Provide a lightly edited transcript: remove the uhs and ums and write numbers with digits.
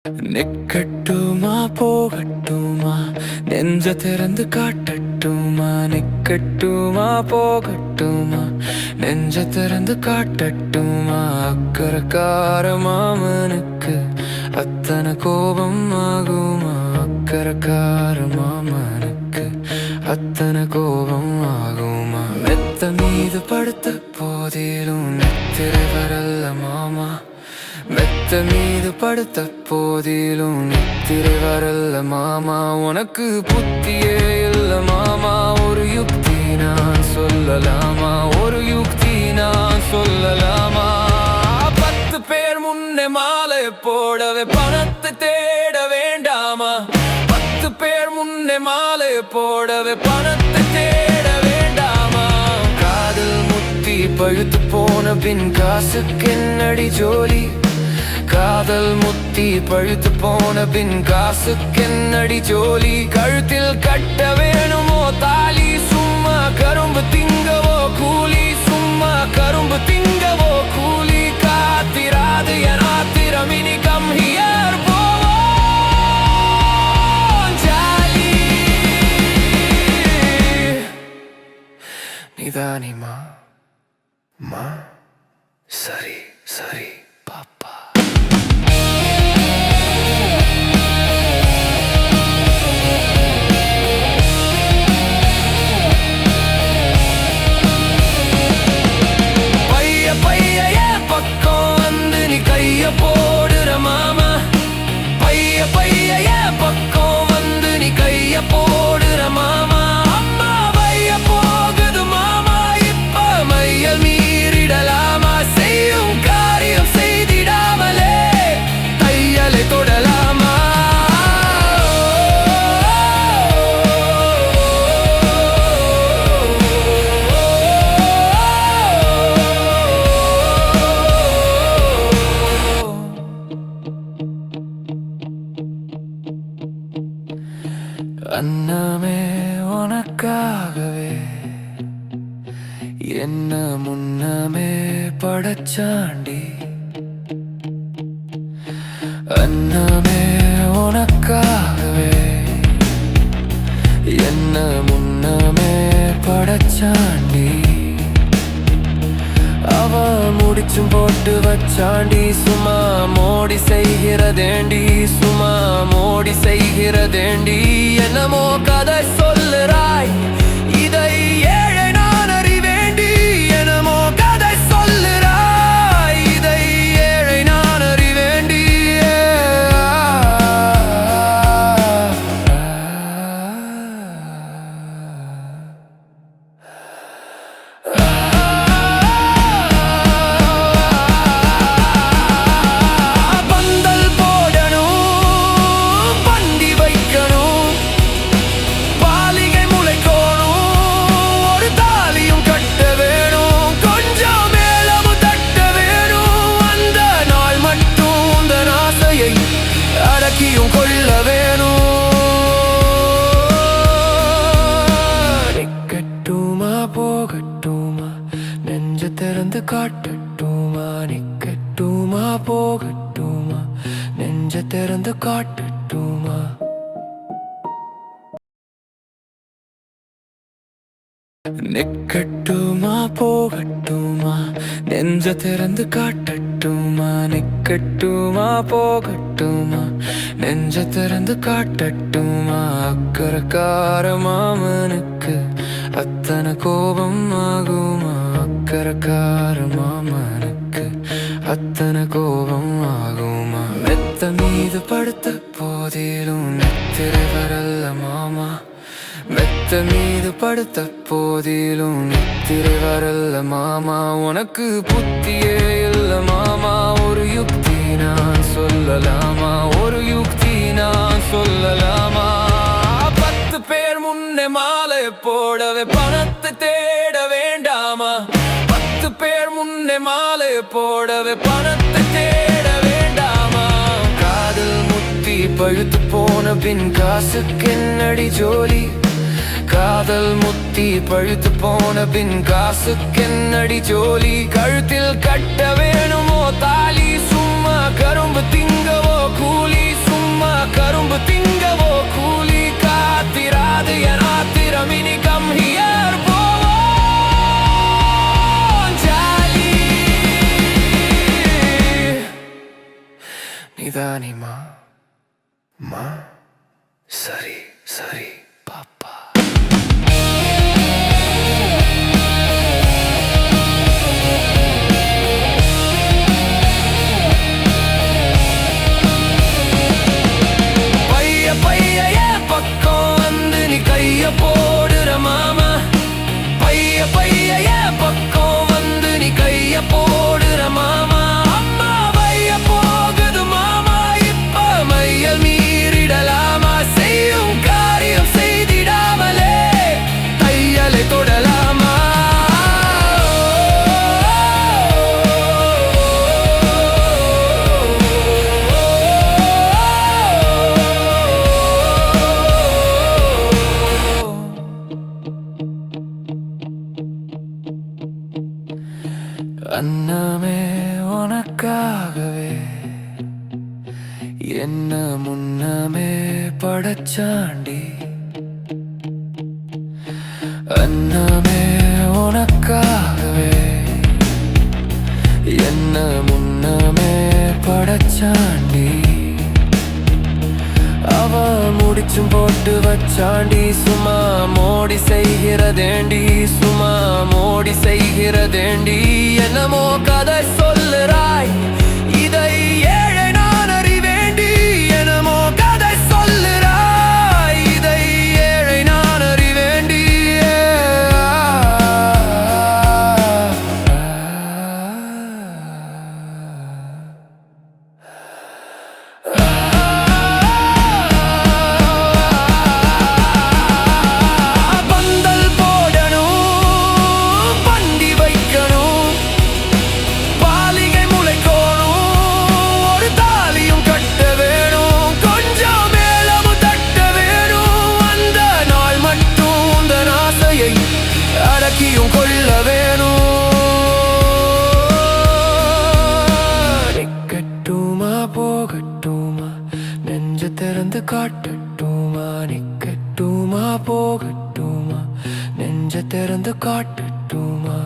நிக்கட்டுமா போகட்டுமா நெஞ்ச திறந்து காட்டட்டுமா நிக்கட்டுமா போகட்டுமா நெஞ்ச திறந்து காட்டட்டுமா அக்கறக்கார மாமனுக்கு அத்தனை கோபம் ஆகுமா அக்கறக்கார மாமனுக்கு அத்தனை கோபம் ஆகுமா மெத்த மீது படுத்த போதிலும் நித்திரை வரல்ல மாமா மெத்த மீது படுத்த போதிலும் நித்திரை வரல்ல மாமா உனக்கு புத்தியே இல்ல மாமா ஒரு யுக்தி நான் சொல்லலாமா ஒரு யுக்தி நான் சொல்லலாமா 10 பேர் முன்னே மாலை போடவே பணத்தை தேட வேண்டாமா 10 பேர் முன்னே மாலை போடவே பணத்தை தேட வேண்டாமா காதல் முத்தி பழுத்து போன பின் காசுக்கு என்னடி ஜோலி காதல் முத்தி பழுத்து போன பின் காசுக்கு என்னடி ஜோலி கழுத்தில் கட்ட வேணுமோ தாலி சும்மா கரும்பு திங்கவோ கூலி சும்மா கரும்பு திங்கவோ கூலி காத்திராது என் ஆத்திரம் இனி கம் ஹியர் ஜாலி நிதானிமா மா சரி சரி பாப்பா அன்னமே உனக்காகவே என்ன முன்னமே படைச்சாண்டி அன்னமே உனக்காகவே என்ன முன்னமே படைச்சாண்டி அவ முடிச்சும் போட்டு வச்சாண்டி சும்மா மோடி செய்கிறதேண்டி சும்மா மோடி செய்கிறதேண்டி என்னமோ கதை சொல்லுறாய் இதை ஏழை நான் அறிவேண்டி என்னமோ கதை சொல்லுறாய் இதை ஏழை நான் அறிவேண்டி கொள்ள வேணும் நிக்கட்டுமா போகட்டுமா நெஞ்ச திறந்து காட்டட்டுமா நிக்கட்டுமா போகட்டுமா நெஞ்ச திறந்து காட்டட்டுமா நிக்கட்டுமா போகட்டுமா நெஞ்ச திறந்து காட்டட்டுமா நிக்கட்டுமா போகட்டுமா நெஞ்ச திறந்து காட்டட்டுமா அக்கறக்கார மாமனுக்கு அத்தனை கோபம் ஆகுமா அக்கறக்கார மாமனுக்கு அத்தனை கோபம் ஆகுமா மெத்த மீது படுத்த போதிலும் நித்திரை வரல்ல மாமா மெத்த மீது படுத்த போதிலும் நித்திரை வரல்ல மாமா உனக்கு புத்தியே இல்ல மாமா ஒரு யுக்தி நான் சொல்லலாமா ஒரு யுக்தி நான் சொல்லலாமா 10 பேர் முன்னே மாலை போடவே பணத்தை தேட வேண்டாமா 10 பேர் முன்னே மாலை போடவே பணத்தை தேட வேண்டாமா காதல் முத்தி பழுத்து போன பின் காசுக்கு என்னடி ஜோலி காதல் முத்தி பழுத்து போன பின் காசுக்கு என்னடி ஜோலி கழுத்தில் கட்ட வேணுமோ தாலி சும்மா கரும்பு திங்கவோ கூலி நீதானிமா மா சரி சரி பாப்பா. பைய பைய என் பக்கம் வந்து நீ கைய போடுற மாமா. பைய பைய என் பக்கம் வந்து நீ கைய போடுற மாமா. அம்மா பைய போகுது மாமா, இப்ப மையல் மீறிடலாமா? செய்யும் காரியம் செய்திடாமலே தையலை தொடலாமா? அன்னமே உனக்காகவே என்ன முன்னமே படைச்சாண்டி. அன்னமே உனக்காகவே என்ன முன்னமே படைச்சாண்டி. அவ முடிச்சும் போட்டு வச்சாண்டி, சும்மா மோடி செய்கிறதேண்டி, சும்மா மோடி செய்கிறதேண்டி. என்னமோ கதை சொல்லுறாய், இதை ஏழை நான் அறிவேண்டி. என்னமோ கதை சொல்லுறாய், இதை ஏழை நான் அறிவேண்டி. அடக்கியும் கொள்ள வேணும். நிக்கட்டுமா போகட்டுமா, நெஞ்ச திறந்து காட்டட்டுமா? நிக்கட்டுமா போகட்டுமா, நெஞ்ச திறந்து காட்டட்டுமா?